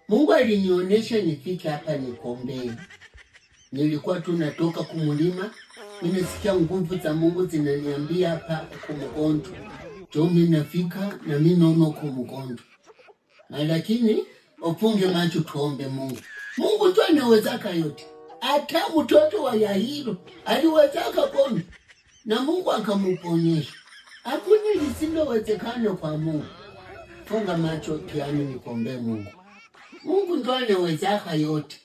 Mungu alinionyesha nifike hapa nikombee. Nilikuwa tunatoka kumulima, nimesikia nguvu za Mungu zinaniambia hapa kumgonjwa. Jo mimi nafika na mimi naona kumgonjwa. Lakini ufunge macho tuombe Mungu. Mungu tu anawezaka yote. Hata mtoto wa Yairo aliwezaka kuona na Mungu akamuponyesha. Hakuna lisilowezekana kwa Mungu. Funga macho kiani nikombee Mungu. Mungu ndo anawezaka yote.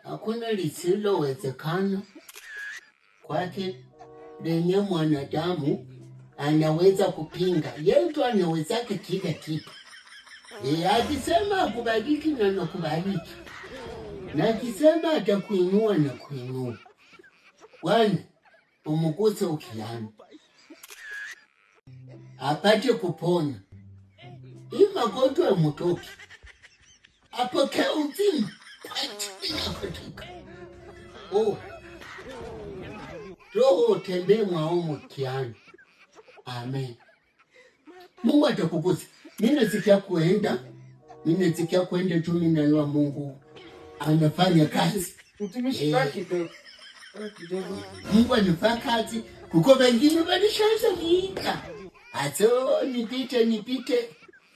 Hakuna lisilowezekana kwake. Lenye mwanadamu anaweza kupinga. Yeye ndo anawezaka kila kitu. Akisema akubariki na nakubariki. Na akisema atakuinua na kuinua. Bwana umuguse ukiani. Apate kupona. Hii magonjwa ya mtoki. Apokee uzima. Katika. Roho utembee mwaomo kiani. Amen. Mungu atakugusa. Mimi nasikia kuenda tu mimi najua Mungu anafanya kazi. Mtumishi wake kidogo. Mungu anafanya kazi. Kuko wengine walishaanza kuika. Aso nipite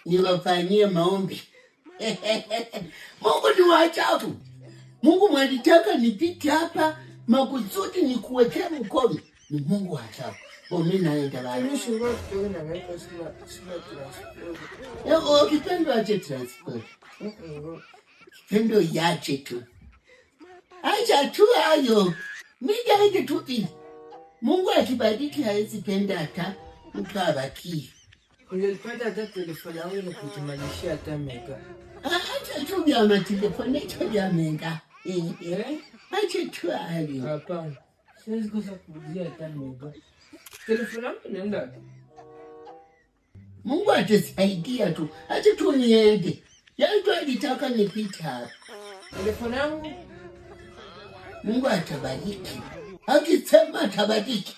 niwafanyie maombi. Mungu ni wa ajabu. Mungu mwalitaka nipite hapa makusudi nikuwekee mkono. Ni Mungu wa ajabu. Mimi naenda bali. Kipendo ache transport. Kipendo yache tu. Acha tu hayo. Mija hiki tupi. Mungu akibariki hawezi penda hata mtu abaki. Ungelipata hata telefoni yangu na kutumanishia hata mega. Acha tu vya matelefoni hicho vya mega. Acha tu hayo. Hapana. Siwezi kosa kujia hata mega. Telefoni yangu nenda. Mungu atasaidia tu. Acha tu niende. Yeye ndo alitaka nipite hapa. Telefoni yangu Mungu atabariki. Akisema atabariki.